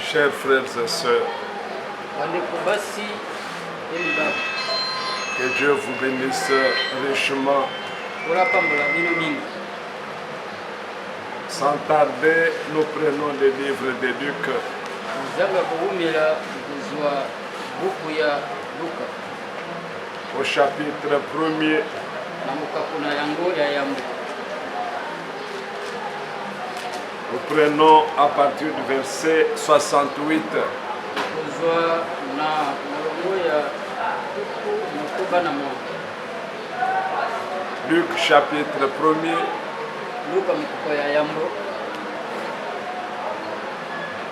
Chers frères et sœurs, que Dieu vous bénisse richement. Sans tarder, nous prenons le livre de Luc. Au chapitre 1er. Nous prenons à partir du verset 68. Luc chapitre 1er.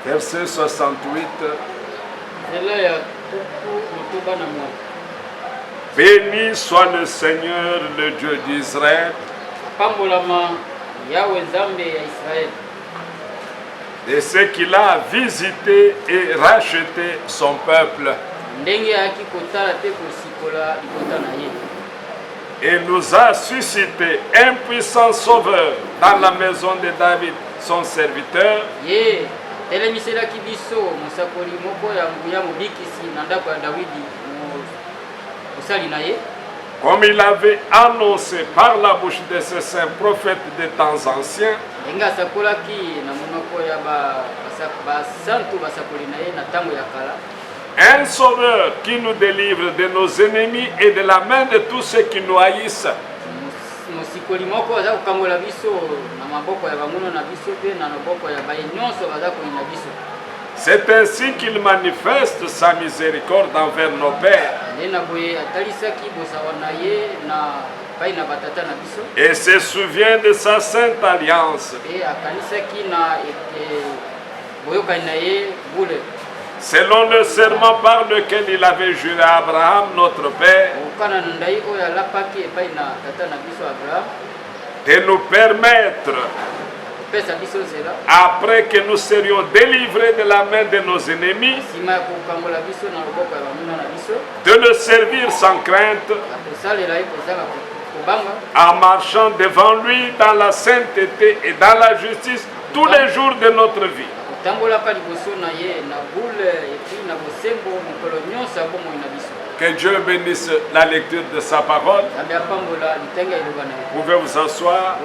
Verset 68. Béni soit le Seigneur, le Dieu d'Israël, de ce qu'il a visité et racheté son peuple. Et nous a suscité un puissant sauveur dans la maison de David, son serviteur. Comme il avait annoncé par la bouche de ses saints prophètes des temps anciens, un sauveur qui nous délivre de nos ennemis et de la main de tous ceux qui nous haïssent. C'est ainsi qu'il manifeste sa miséricorde envers nos pères et se souvient de sa sainte alliance, selon le serment par lequel il avait juré à Abraham, notre père, de nous permettre, après que nous serions délivrés de la main de nos ennemis, de le servir sans crainte, en marchant devant lui dans la sainteté et dans la justice tous les jours de notre vie. Que Dieu bénisse la lecture de sa parole. Vous pouvez vous asseoir.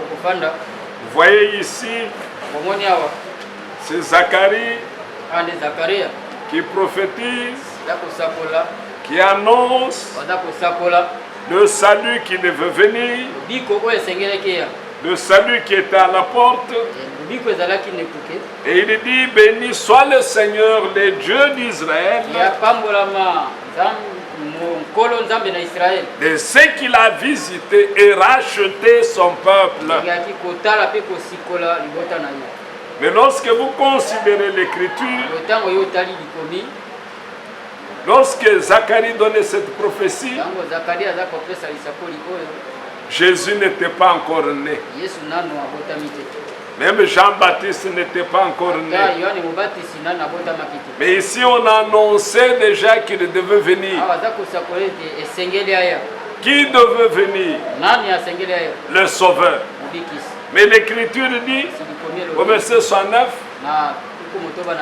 Vous voyez ici, c'est Zacharie qui prophétise, qui annonce le salut qui devait venir, le salut qui était à la porte. Et il dit, béni soit le Seigneur, le Dieu d'Israël, de ce qu'il a visité et racheté son peuple. Mais lorsque vous considérez l'Écriture, lorsque Zacharie donnait cette prophétie, Jésus n'était pas encore né. Même Jean-Baptiste n'était pas encore né. Mais ici, on a annoncé déjà qu'il devait venir. Qui devait venir? Le Sauveur. Mais l'Écriture dit, au verset 69,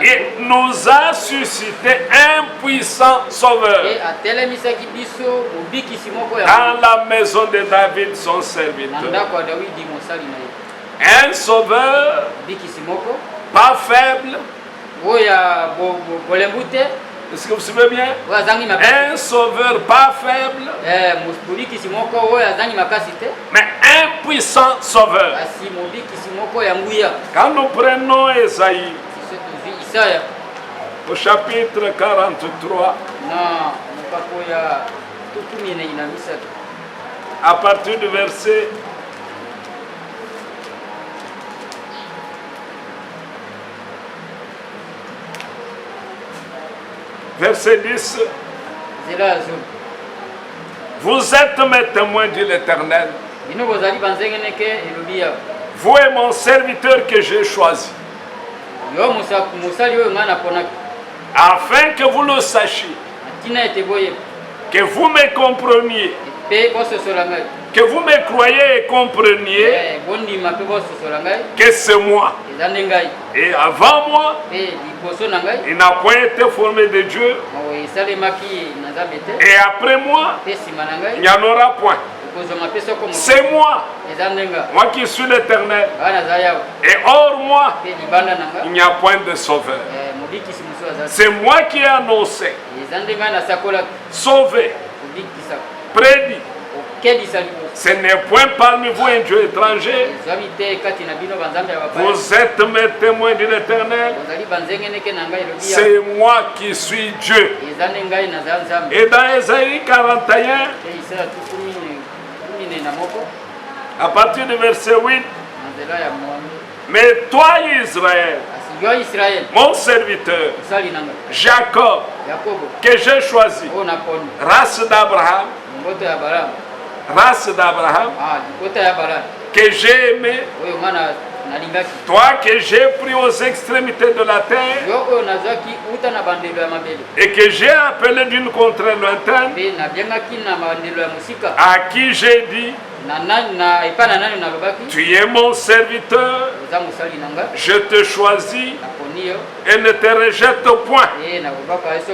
il nous a suscité un puissant Sauveur dans la maison de David, son serviteur. Un sauveur pas faible. Est-ce que vous suivez bien? Un sauveur pas faible, mais un puissant sauveur. Quand nous prenons Ésaïe au chapitre 43, à partir du verset verset 10, vous êtes mes témoins, dit l'Éternel, vous et mon serviteur que j'ai choisi, afin que vous le sachiez, que vous me compreniez, Que vous me croyez et compreniez que c'est moi. Et avant moi, il n'a point été formé de Dieu. Et après moi, il n'y en aura point. C'est moi qui suis l'Éternel. Et hors moi, il n'y a point de sauveur. C'est moi qui ai annoncé, sauvé, prédit. Ce n'est point parmi vous un Dieu étranger. Vous êtes mes témoins de l'Éternel. C'est moi qui suis Dieu. Et dans Ésaïe 41, à partir du verset 8, mais toi Israël, mon serviteur, Jacob, que j'ai choisi, race d'Abraham, que j'ai aimé, toi que j'ai pris aux extrémités de la terre et que j'ai appelé d'une contrée lointaine, à qui j'ai dit, tu es mon serviteur, je te choisis et ne te rejette point.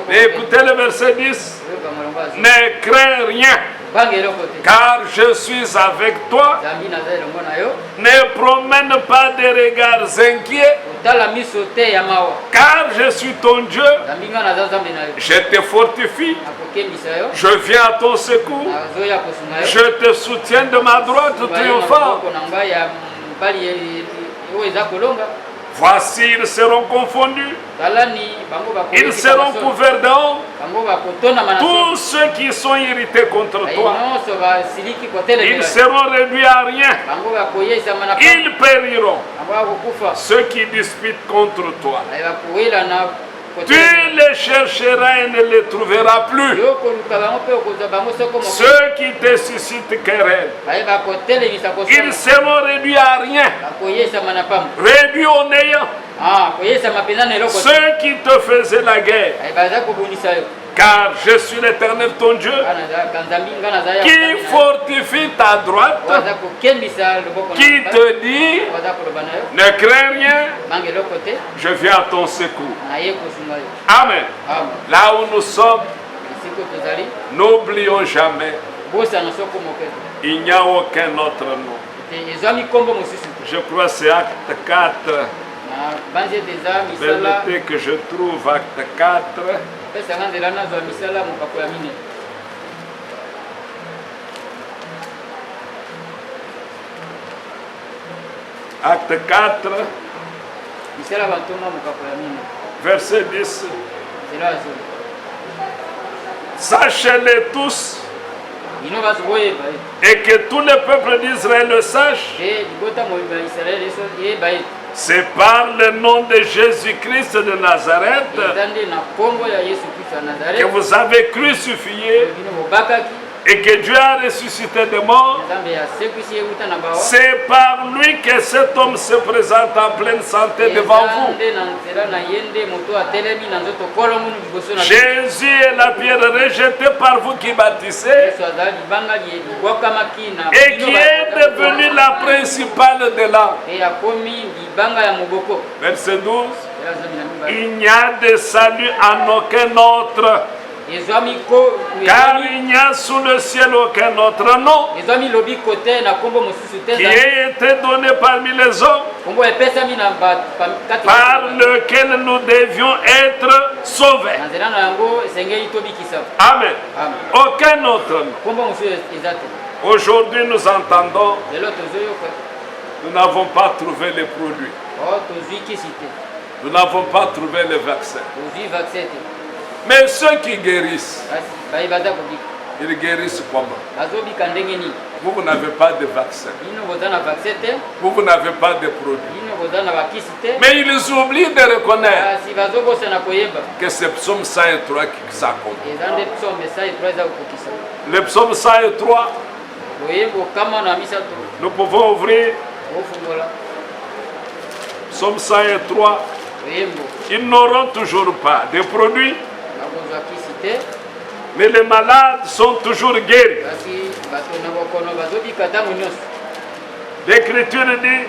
Mais écoutez le verset 10, ne crains rien, car je suis avec toi. Ne promène pas des regards inquiets, car je suis ton Dieu. Je te fortifie, je viens à ton secours, je te soutiens de ma droite triomphante. Voici, ils seront confondus, ils seront couverts de honte. Tous ceux qui sont irrités contre toi, ils seront réduits à rien. Ils périront, ceux qui disputent contre toi. Tu les chercheras et ne les trouveras plus. Ceux qui te suscitent querelle, ils seront réduits à rien, réduits au néant. Ceux qui te faisaient la guerre, car je suis l'Éternel ton Dieu, qui fortifie ta droite, qui te dit, ne crains rien, je viens à ton secours. Amen. Là où nous sommes, n'oublions jamais, il n'y a aucun autre nom. Je crois que c'est acte 4. Permettez que je trouve acte 4. Acte 4, verset 10. Sachez-les tous, et que tout le peuple d'Israël le sache. C'est par le nom de Jésus-Christ de Nazareth que vous avez crucifié et que Dieu a ressuscité des morts. C'est par lui que cet homme se présente en pleine santé devant vous. Jésus est la pierre rejetée par vous qui bâtissez et qui est devenue la principale de l'âme. Verset 12. Il n'y a de salut en aucun autre, car il n'y a sous le ciel aucun autre nom qui ait été donné parmi les hommes par lequel nous devions être sauvés. Amen. Aucun autre nom. Aujourd'hui nous entendons, nous n'avons pas trouvé les produits. Nous n'avons pas trouvé les vaccins. Mais ceux qui guérissent, ils guérissent comment? Vous n'avez pas de vaccin. Vous n'avez pas de produit. Mais ils oublient de reconnaître que c'est psaume 103 qui s'accomplit. Le psaume 103, nous pouvons ouvrir. Psaume 103. Ils n'auront toujours pas de produits, mais les malades sont toujours guéris. L'Écriture dit,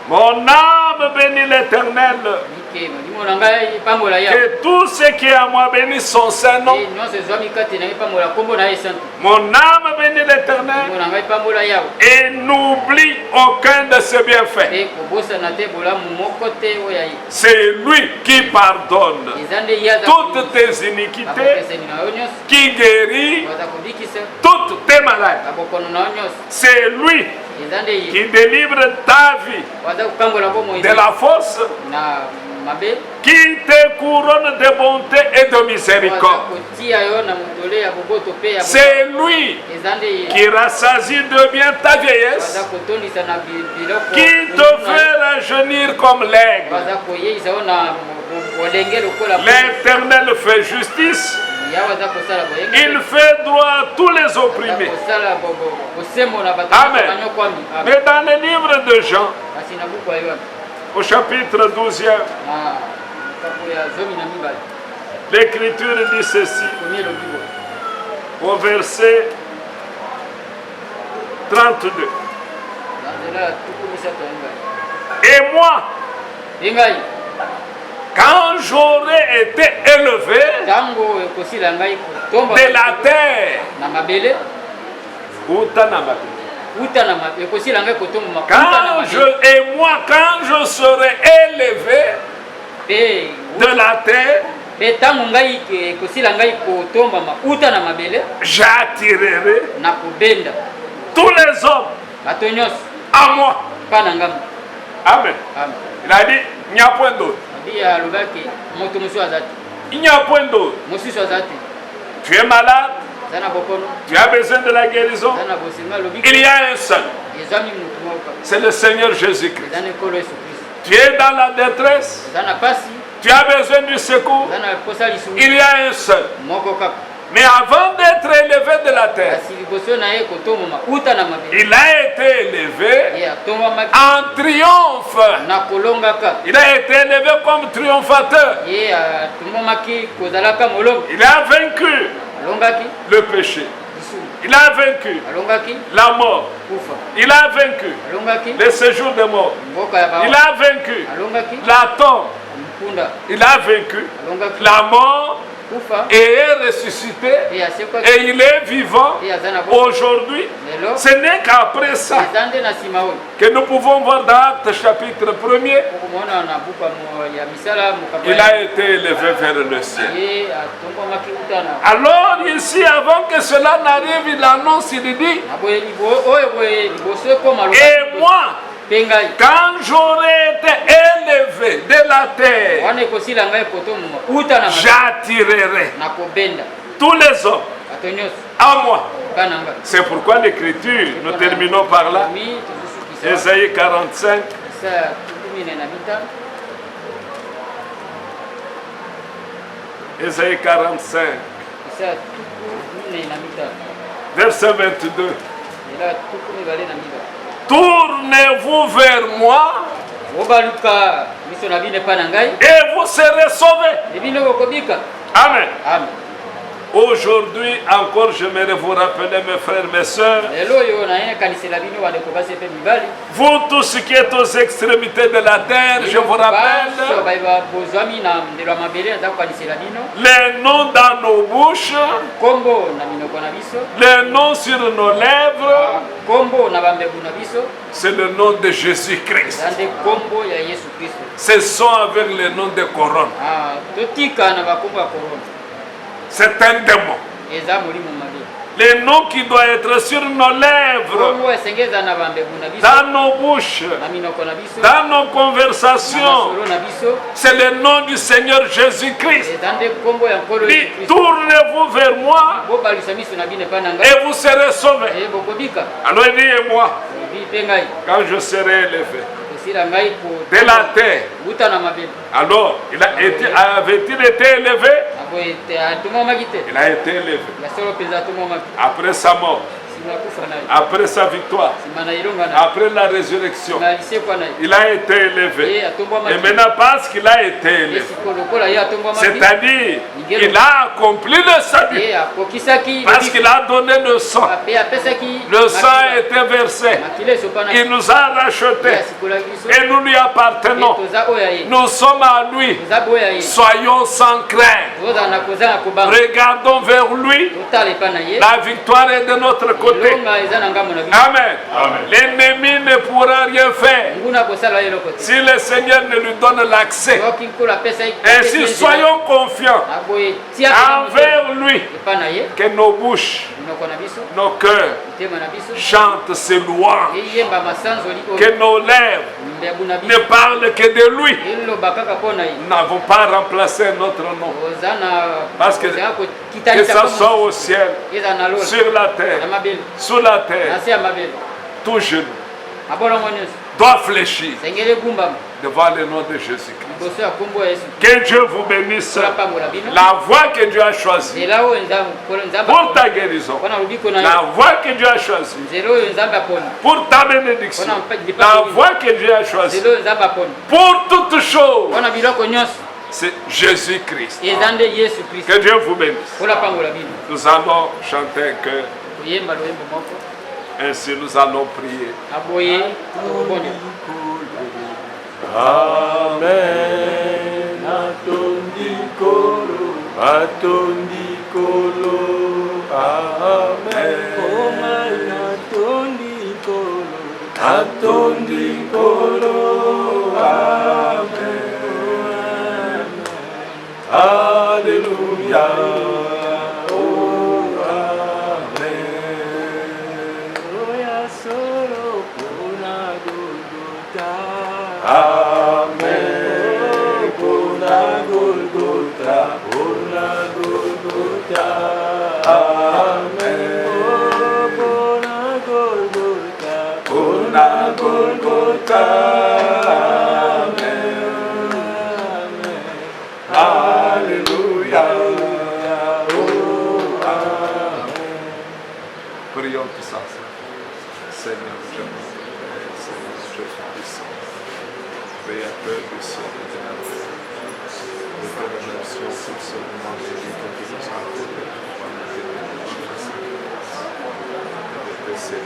mon âme bénit l'Éternel. Que tout ce qui est à moi bénisse son Saint-Nom. Mon âme bénit l'Éternel et n'oublie aucun de ses bienfaits. C'est lui qui pardonne toutes tes iniquités, qui guérit toutes tes maladies. C'est lui qui délivre ta vie de la fosse, qui te couronne de bonté et de miséricorde. C'est lui qui rassasie de bien ta vieillesse, qui te fait rajeunir comme l'aigle. L'Éternel fait justice. Il fait droit à tous les opprimés. Amen. Mais dans le livre de Jean, au chapitre 12e, l'Écriture dit ceci, au verset 32. Et moi, quand j'aurai été élevé de la terre, quand je serai élevé de la terre, j'attirerai tous les hommes à moi. Amen. Il a dit, il n'y a point d'autre. Il n'y a point d'autre. Tu es malade, tu as besoin de la guérison. Il y a un seul. C'est le Seigneur Jésus-Christ. Tu es dans la détresse, tu as besoin du secours. Il y a un seul. Mais avant d'être élevé de la terre, il a été élevé en triomphe. Il a été élevé comme triomphateur. Il a vaincu le péché. Il a vaincu la mort. Il a vaincu le séjour de mort. Il a vaincu la tombe. Il a vaincu la mort. Et est ressuscité et il est vivant aujourd'hui. Ce n'est qu'après ça que nous pouvons voir dans Actes chapitre 1er, il a été élevé vers le ciel. Alors ici, avant que cela n'arrive, il annonce, il dit, et moi, quand j'aurai été élevé de la terre, j'attirerai tous les hommes à moi. C'est pourquoi l'Écriture, nous terminons par là, Ésaïe 45, Ésaïe 45, verset 22. Tournez-vous vers moi et vous serez sauvés. Amen. Aujourd'hui encore, j'aimerais vous rappeler, mes frères, mes sœurs, vous tous qui êtes aux extrémités de la terre, je vous rappelle les noms dans nos bouches, les noms sur nos lèvres, c'est le nom de Jésus-Christ. Ce sont avec le nom de couronne. C'est un démon. Les noms qui doivent être sur nos lèvres, dans nos bouches, dans nos conversations, c'est le nom du Seigneur Jésus-Christ. Tournez-vous vers moi et vous serez sauvés. Alors il dit, et moi, quand je serai élevé de la terre, alors avait-il été élevé? Il a été élevé après sa mort. Après sa victoire, après la résurrection, il a été élevé. Et maintenant, parce qu'il a été élevé, c'est-à-dire qu'il a accompli le salut, parce qu'il a donné le sang. Le sang a été versé. Il nous a rachetés. Et nous lui appartenons. Nous sommes à lui. Soyons sans crainte. Regardons vers lui. La victoire est de notre côté. Amen. L'ennemi ne pourra rien faire si le Seigneur ne lui donne l'accès. Ainsi, soyons confiants envers lui, que nos bouches, nos cœurs chantent ses louanges, que nos lèvres ne parlent que de lui. Nous n'avons pas remplacé notre nom, parce que ça soit au ciel, sur la terre, sous la terre, tout genou doit fléchir devant le nom de Jésus-Christ. Que Dieu vous bénisse. La voie que Dieu a choisie pour ta guérison, la voie que Dieu a choisie pour ta bénédiction, la voie que Dieu a choisie pour toutes choses, c'est Jésus-Christ. Que Dieu vous bénisse. Nous allons chanter un chœur. Ainsi nous allons prier. Amen. Atondi kolo. Atondi kolo. Amen. Atondi kolo. Atondi kolo. Amen. Alléluia. Amen. Pona Golgotha, Pona Golgotha. Amen. Pona Golgotha, Pona Golgotha. Amen. Alléluia. Oh, amen. Prions tous ensemble. Seigneur, je Créateur du ciel et de la terre, nous te remercions pour ce moment de vie que tu nous as accordé pour nous aider à laisser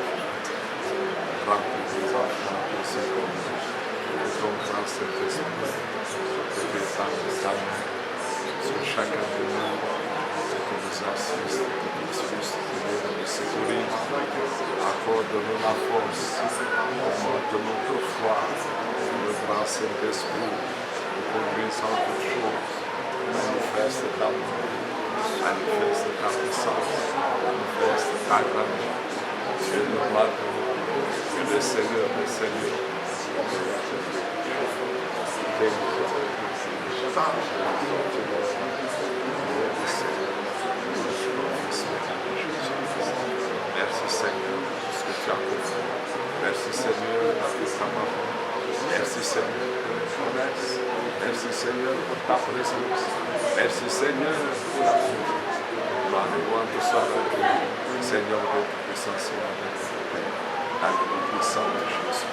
remplir tes enfants pour ce monde, que ton grand Saint-Esprit, que tu étends ta main sur chacun de nous, que nous assiste, que nous puisses nous secourir, accorde-nous la force, augmente notre foi. Le grand Saint-Esprit nous conduise en toutes choses, manifeste ta main, manifeste ta puissance, manifeste ta grandeur. Tu es le roi de roi, tu es le Seigneur des seigneurs. Merci Seigneur pour ce que tu as fait. Merci Seigneur pour ta maman. Merci Seigneur pour la promesse. Merci Seigneur pour ta présence. Merci Seigneur pour la vie. Gloire et louange soit à Dieu, Seigneur de toute puissance et avec le Père. Dans le nom puissant de Jésus.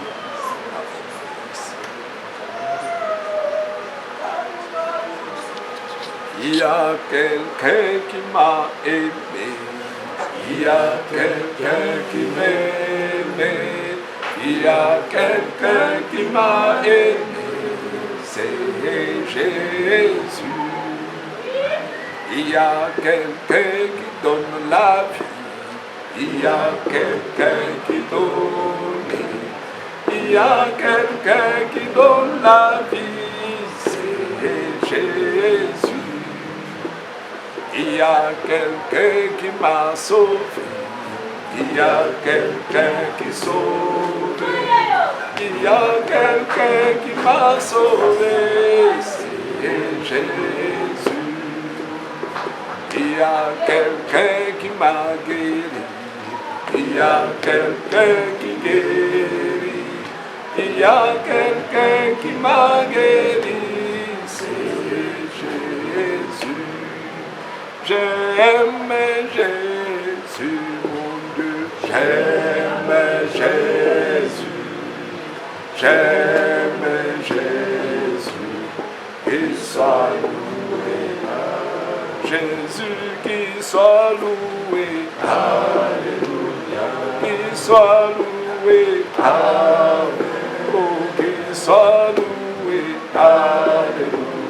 Il y a quelqu'un qui m'a aimé. Il y a quelqu'un qui m'aimait. Il y a quelqu'un qui m'a aimé, c'est Jésus. Il y a quelqu'un qui donne la vie. Il y a quelqu'un qui donne. Il y a quelqu'un qui donne la vie, c'est Jésus. Il y a quelqu'un qui m'a sauvé. Il y a quelqu'un qui sauve. Il y a quelqu'un qui m'a sauvé, c'est Jésus. Il y a quelqu'un qui m'a guéri. Il y a quelqu'un qui guérit. Il y a quelqu'un qui m'a guéri, c'est Jésus. J'aime Jésus, mon Dieu. J'aime Jésus, j'aime Jésus, qu'il soit loué. Jésus, qu'il soit loué. Alléluia. Qu'il soit loué. Amen. Oh, qu'il soit loué. Alléluia.